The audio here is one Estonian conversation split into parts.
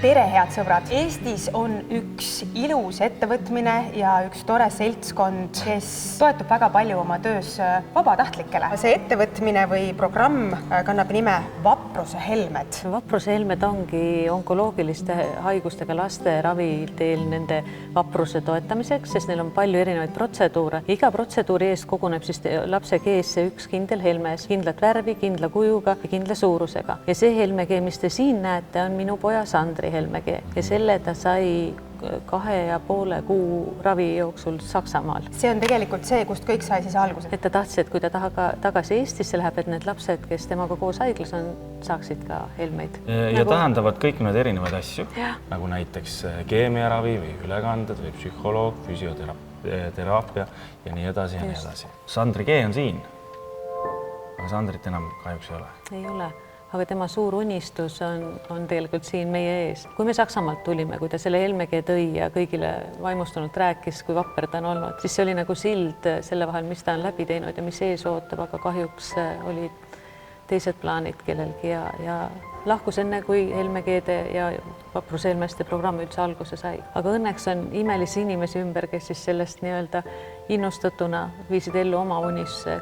tere, head sõbrad! Eestis on üks ilus ettevõtmine ja üks tore seltskond, kes toetub väga palju oma töös vabatahtlikele. See ettevõtmine või programm kannab nime Vapruse helmed. Vapruse helmed ongi onkoloogiliste haigustega laste raviteel nende vapruse toetamiseks, sest neil on palju erinevaid protseduure. Iga protseduuri eest koguneb siis lapse keesse üks kindel helmes, kindlat värvi, kindla kujuga ja kindla suurusega. Ja see helmekee, mis te siin näete, on minu poja Sandri helmekee ja selle ta sai 2,5 kuu ravi jooksul Saksamaal. See on tegelikult see, kust kõik sai siis alguse. Et ta tahtis, et kui ta tagasi Eestisse läheb, et need lapsed, kes temaga koos haiglas on, saaksid ka helmeid. Ja tähendavad kõik need erinevaid asju, nagu näiteks keemiaravi või ülekanded või psühholoog, füsioteraapia ja nii edasi ja nii edasi. Sandri kee on siin, aga Sandrit enam kahjuks ei ole. Ei ole. Aga tema suur unistus on tegelikult siin meie ees. Kui me Saksamaalt tulime, kui ta selle helmekee tõi ja kõigile vaimustunult rääkis, kui vapper ta on olnud, siis see oli nagu sild selle vahel, mis ta on läbi teinud ja mis ees ootab, aga kahjuks olid teised plaanid kellelgi ja lahkus enne, kui helmekeede ja vaprushelmeste programm üldse alguse sai. Aga õnneks on imelisi inimesi ümber, kes siis sellest nii-öelda innustatuna viisid ellu oma unisse.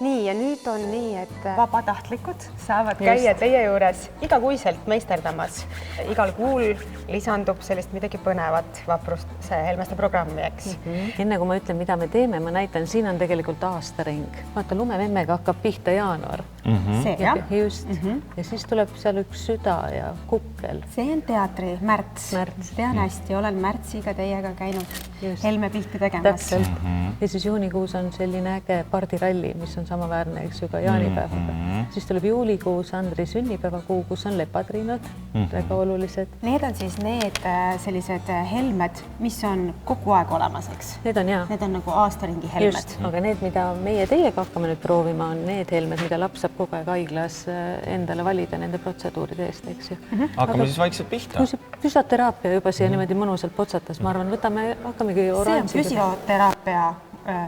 Nii, ja nüüd on nii, et vabatahtlikud saavad käia teie juures igakuiselt meisterdamas. Igal kuul lisandub sellist midagi põnevat vapruse helmeste programmi, eks. Enne kui ma ütlen, mida me teeme, ma näitan, siin on tegelikult aastaring. Vaata, lumememmega hakkab pihta jaanuar. See, jah? Just. Ja siis tuleb seal üks süda ja kukkel. See on teatri Märts. Tean hästi, olen Märtsiga teiega käinud helmepilti tegemas. Täpselt. Ja siis juunikuus on selline äge pardiralli, mis on samaväärne, eks ju, ka jaanipäevaga. Siis tuleb juulikuu Sandri sünnipäevakuu, kus on lepatriinad, väga olulised. Need on siis need sellised helmed, mis on kogu aeg olemas, eks? Need on, jah. Need on nagu aastaringi helmed. Just, aga need, mida meie teiega hakkame nüüd proovima, on need helmed, mida laps saab kogu aeg haiglas endale valida nende protseduuride eest, eks ju. Hakkame siis vaikselt pihta. Kui see füsioteraapia juba siia niimoodi mõnusalt potsatas, ma arvan, hakkamegi oranži. See on füsioteraapia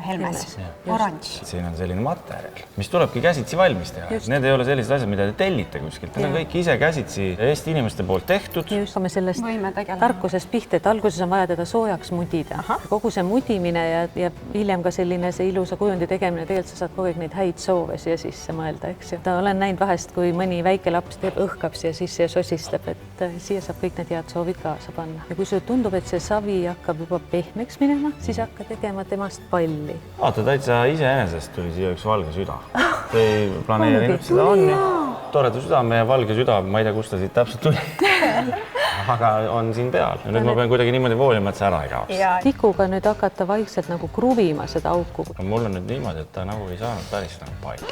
helmes, oranž. Siin on selline materjal, mis tulebki käsitsi valmis teha. Need ei ole sellised asjad, mida te tellite kuskilt. Need on kõik ise käsitsi Eesti inimeste poolt tehtud. Just, me sellest tarkusest pihta, et alguses on vaja teda soojaks mudida. Kogu see mudimine ja hiljem ka selline see ilusa kujundi tegemine, tegelikult sa saad kogu aeg neid häid soove siia sisse mõelda, eks ju. Olen näinud vahest, kui mõni väike laps õhkab siia sisse ja sosistab, et siia saab kõik need head soovid kaasa panna. Ja kui sulle tundub, et see savi hakkab juba pehmeks minema, siis hakka tegema temast palli. Vaata, täitsa iseenesest tuli siia üks valge süda. Te ei planeerinud seda on ju. Toreda südame ja valge süda, ma ei tea, kust ta siit täpselt tuli. Aga on siin peal. Ja nüüd ma pean kuidagi niimoodi voolima, et see ära ei kaoks. Tikuga nüüd hakata vaikselt nagu kruvima seda auku. Mul on nüüd niimoodi, et ta nagu ei saanud päris nagu palju.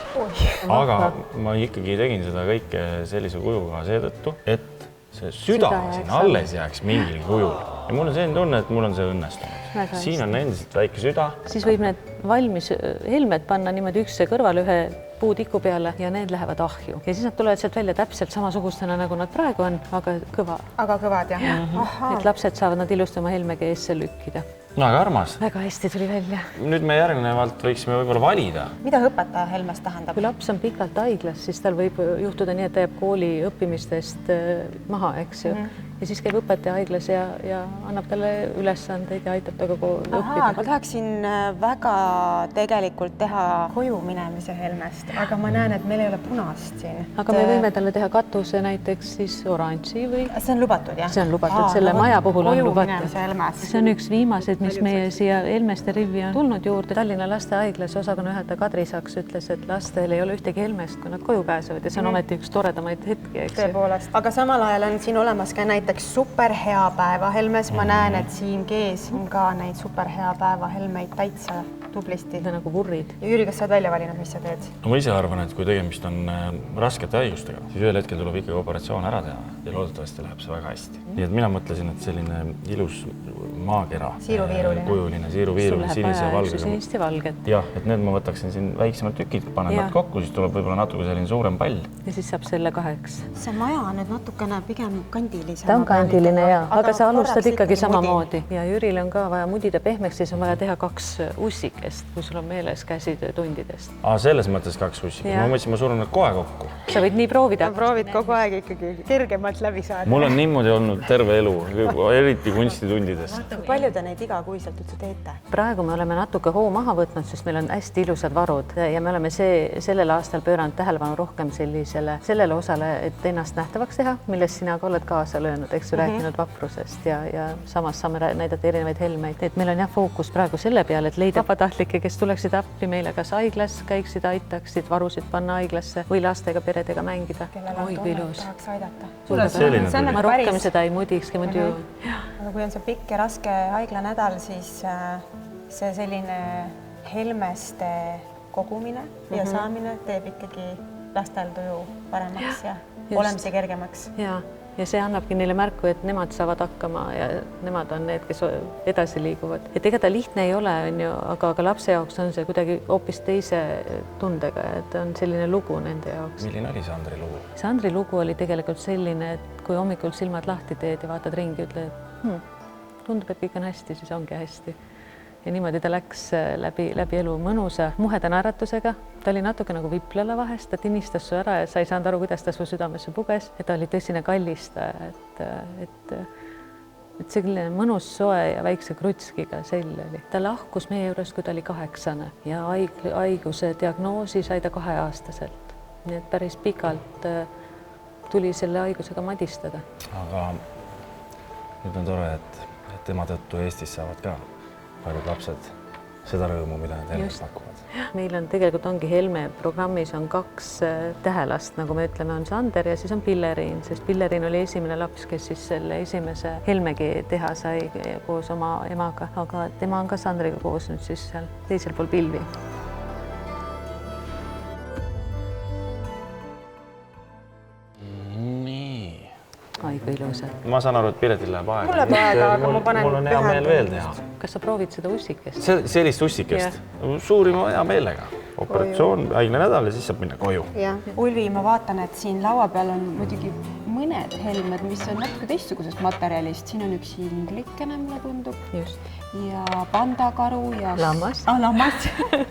Aga ma ikkagi tegin seda kõike sellise kujuga seetõttu, et see süda siin alles jääks mingil kujul. Ja mul on selline tunne, et mul on see õnnestunud. Siin on endiselt väike süda. Siis võib need valmis helmed panna niimoodi ükse kõrval ühe puutiku peale ja need lähevad ahju. Ja siis nad tulevad sealt välja täpselt samasugustena, nagu nad praegu on, aga kõva. Aga kõvad, jah. Et lapsed saavad nad ilusti oma helmekee eesse lükkida. No, aga armas. Väga hästi tuli välja. Nüüd me järgnevalt võiksime võib-olla valida. Mida õpetaja helmest tähendab? Kui laps on pikalt haiglas, siis tal võib juhtuda nii, et ta jääb kooli õppimistest maha, eks ju. Ja siis käib õpetaja haiglas ja annab talle ülesandeid ja aitab taga õppida. Ma tahaksin väga tegelikult teha koju minemise helmest, aga ma näen, et meil ei ole punast siin. Aga me võime talle teha katuse näiteks siis oranži või... See on lubatud, jah? See on lubatud, selle maja puhul on lubatud. See on üks viimased, mis meie siia helmeste rivi on tulnud juurde. Tallinna lastehaiglas osakonna juhataja Kadri Saks ütles, et lastel ei ole ühtegi helmest, kui nad koju pääsevad ja see on ometi üks toredamaid hetki, eks ju. Tõepoolest. Aga samal ajal on siin olemas ka näiteks super hea päeva helmes. Ma näen, et siin kees on ka neid super hea päeva helmeid täitsa tublisti. Need on nagu vurrid. Ja Jüri, kas sa oled välja valinud, mis sa teed? Ma ise arvan, et kui tegemist on raskete haigustega, siis ühel hetkel tuleb ikkagi operatsioon ära teha ja loodetavasti läheb see väga hästi. Nii et mina mõtlesin, et selline ilus maakera Siiruviiruline. kujuline siiruviiruline sinise ja valgega. Sinist ja valget. Jah, et nüüd ma võtaksin siin väiksemad tükid, panen nad kokku, siis tuleb võib-olla natuke selline suurem pall. Ja siis saab selle 2. see maja on nüüd natukene pigem kandilisem. Ta on kandiline ja, aga sa alustad ikkagi samamoodi. Ja Jüril on ka vaja mudida pehmeks, siis on vaja teha 2 ussikest, kui sul on meeles käsitöötundidest. Selles mõttes 2 ussikest. Ma mõtlesin, ma surun nad kohe kokku. Sa võid nii proovida. proovid kogu aeg ikkagi kergemalt läbi saada. Mul on niimoodi olnud terve elu, eriti kunstitundides. Palju te neid igakuiselt üldse teete? Praegu me oleme natuke hoo maha võtnud, sest meil on hästi ilusad varud ja me oleme sellel aastal pööranud tähelepanu rohkem sellele osale, et ennast nähtavaks teha, millest sina ka oled kaasa löönud, eks ju, rääkinud vaprusest ja samas saame näidata erinevaid helmeid. Et meil on jah fookus praegu selle peale, et leida vabatahtlikke, kes tuleksid appi meile kas haiglas, käiksid, aitaksid varusid panna haiglasse või lastega peredega mängida. Oi, kui ilus. Tahaks aidata. Ma rohkem seda ei mudikski muidu. Aga kui on see pikk ja raske haiglanädal, siis see selline helmeste kogumine ja saamine teeb ikkagi lastel tuju paremaks ja olemise kergemaks. Ja see annabki neile märku, et nemad saavad hakkama ja nemad on need, kes edasi liiguvad. Et ega ta lihtne ei ole, aga lapse jaoks on see kuidagi hoopis teise tundega, et on selline lugu nende jaoks. Milline oli Sandri lugu? Sandri lugu oli tegelikult selline, et kui hommikul silmad lahti teed ja vaatad ringi, ütled, tundub, et kõik on hästi, siis ongi hästi. Ja niimoodi ta läks läbi elu mõnusa muheda naeratusega. Ta oli natuke nagu viplala vahest, ta tinistas su ära ja sa ei saanud aru, kuidas ta su südamesse puges. Ja ta oli tõsine kallistaja, et selline mõnus soe ja väikse krutskiga sell oli. Ta lahkus meie juures, kui ta oli 8 ja haiguse diagnoosi sai ta 2-aastaselt. Nii et päris pikalt tuli selle haigusega madistada. Aga nüüd on tore, et tema tõttu Eestis saavad ka paljud lapsed seda rõõmu, mida nad Helmes pakuvad. Meil on tegelikult ongi Helme programmis on 2 tähelast, nagu me ütleme, on Sander ja siis on Pilleriin, sest Pilleriin oli esimene laps, kes siis selle esimese Helmegi teha sai koos oma emaga, aga tema on ka Sandriga koos nüüd siis seal teisel pool pilvi. Ai, kui ilusad. Ma saan aru, et Piretil läheb aega. Mul läheb aega, aga ma panen mul on hea meel veel teha. Kas sa proovid seda ussikest? Sellist ussikest? Suurima hea meelega. Operatsioon, haiglanädal ja siis saab minna koju. Ulvi, ma vaatan, et siin laua peal on muidugi mõned helmed, mis on natuke teistsugusest materjalist. Siin on üks inglikene, mulle tundub. Just. Ja pandakaru ja... Lammas. Lammas.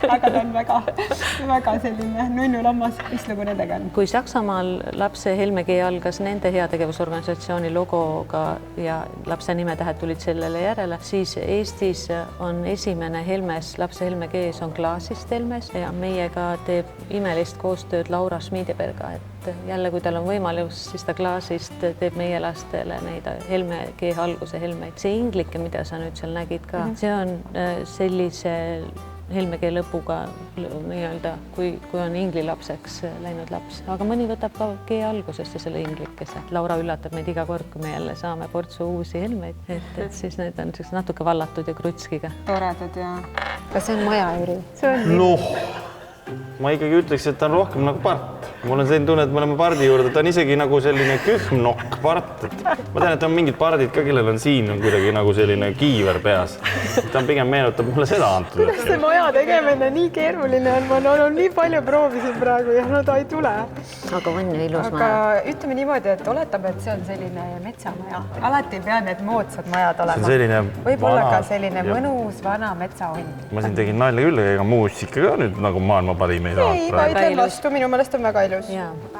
Aga ta on väga selline nunnu lammas. Mis lugu nendega on? Kui Saksamaal lapse Helmekee algas nende heategevusorganisatsiooni logoga ja lapse nimetähed tulid sellele järele, siis Eestis on esimene Helmes, lapse Helmekees on Klaasist Helmes ja meiega teeb imelist koostööd Laura Schmiedeberga, et jälle, kui tal on võimalus, siis ta Klaasist teeb meie lastele neid Helmekee alguse helmeid. See inglike, mida sa nüüd seal nägid ka, see on sellise Helmekee lõpuga nii-öelda, kui on inglilapseks läinud laps. Aga mõni võtab ka kee algusest ja selle inglikese. Laura üllatab meid iga kord, kui me jälle saame portsu uusi helmeid, et siis need on natuke vallatud ja krutskiga. Toredad ja... Kas see on maja, Jüri? Ma ikkagi ütleks, et ta on rohkem nagu part. Mul on selline tunne, et me oleme pardi juurde, ta on isegi nagu selline kühmnokk part. Ma tean, et on mingid pardid ka, kellel on siin kuidagi nagu selline kiiver peas. Ta on pigem meenutab mulle seda antud. Kuidas see maja tegemine nii keeruline on? Ma olen nii palju proovisin praegu ja no ta ei tule. Aga on ju ilus maja. Aga ütleme niimoodi, et oletab, et see on selline metsamaja. Alati ei pea need moodsad majad olema. Võib-olla ka selline mõnus vana metsahund. Ma siin tegin nalja küll, ega muusika ka nüüd nagu maailma parim ei saa. Ei, vaidlen vastu, minu meelest on väga ilus.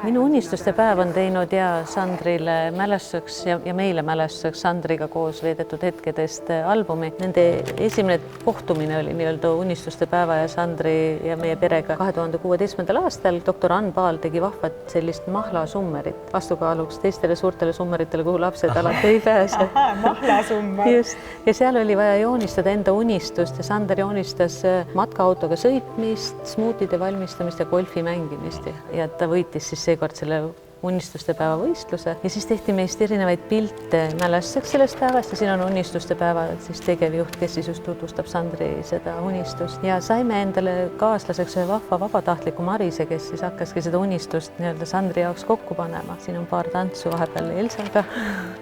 Minu unistuste päev on teinud Sandrile mälestuseks ja meile mälestuseks Sandriga koos veedetud hetkedest albumi. Nende esimene kohtumine oli nii-öelda unistuste päeva ja Sandri ja meie perega 2016. aastal. Doktor Ann Paal tegi vahvat sellist mahlasummerit vastukaaluks teistele suurtele summeritele, kuhu lapsed alati ei pääse. Mahlasummer. Just. Ja seal oli vaja joonistada enda unistust ja Sander joonistas matkaautoga sõitmist, smuutide valmistamist ja golfi mängimist ja ta võitis siis seekord selle unistuste päeva võistluse ja siis tehti meist erinevaid pilte mälestuseks sellest päevast ja siin on unistuste päeva siis tegevjuht, kes siis just tutvustab Sandri seda unistust ja saime endale kaaslaseks ühe vahva vabatahtliku Marise, kes siis hakkaski seda unistust nii-öelda Sandri jaoks kokku panema. Siin on paar tantsu vahepeal Elsaga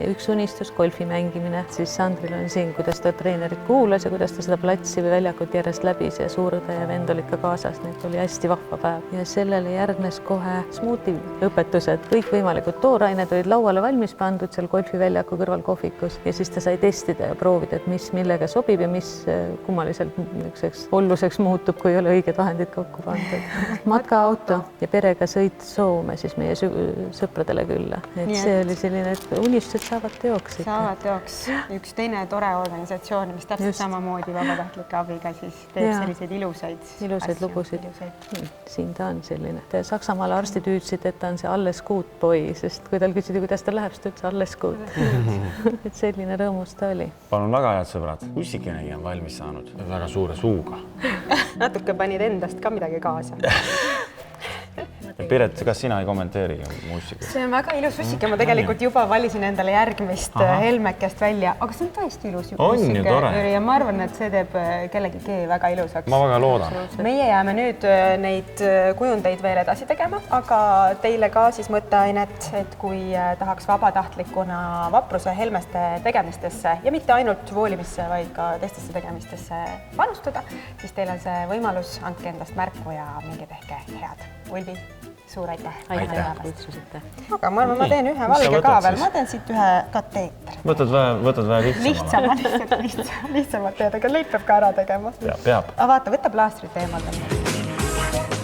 ja üks unistus, golfi mängimine. Siis Sandril on siin, kuidas ta treenerit kuulas ja kuidas ta seda platsi või väljakut järjest läbis ja suurõde ja vend olid ka kaasas. Nii et oli hästi vahva päev ja sellele järgnes kohe smuuti õpetused. Kõikvõimalikud toorained olid lauale valmis pandud seal golfiväljaku kõrval kohvikus ja siis ta sai testida ja proovida, et mis millega sobib ja mis kummaliselt niisuguseks olluseks muutub, kui ei ole õiged vahendid kokku pandud. Matkaauto ja perega sõit Soome siis meie sõpradele külla. Et see oli selline, et unistused saavad teoks. Saavad teoks. Üks teine tore organisatsioon, mis täpselt samamoodi vabatahtlike abiga siis teeb selliseid ilusaid lugusid. Siin ta on selline. Saksamaal arstid hüüdsid, et ta on see alles kuut boi, sest kui tal küsidi, kuidas ta läheb, siis ta ütles alles kuut. Et selline rõõmus ta oli. Palun väga head sõbrad, ussikinegi on valmis saanud väga suure suuga. Natuke panid endast ka midagi kaasa. Piret, kas sina ei kommenteeri muusika? See on väga ilus ussike, ma tegelikult juba valisin endale järgmist helmekest välja, aga see on tõesti ilus ussike ja ma arvan, et see teeb kellegi väga ilusaks. Ma väga loodan. Meie jääme nüüd neid kujundeid veel edasi tegema, aga teile ka siis mõtteainet, et kui tahaks vabatahtlikuna vapruse helmeste tegemistesse ja mitte ainult voolimisse, vaid ka teistesse tegemistesse panustada, siis teil on see võimalus, andke endast märku ja minge tehke head. Ulvi, suur aitäh. Aitäh, kutsusite. Aga ma arvan, ma teen ühe valge ka veel. Ma teen siit ühe kateetri. Võtad vähe lihtsamalt teed, aga leid peab ka ära tegema. Peab. Vaata, võta plaastrit eemaldama.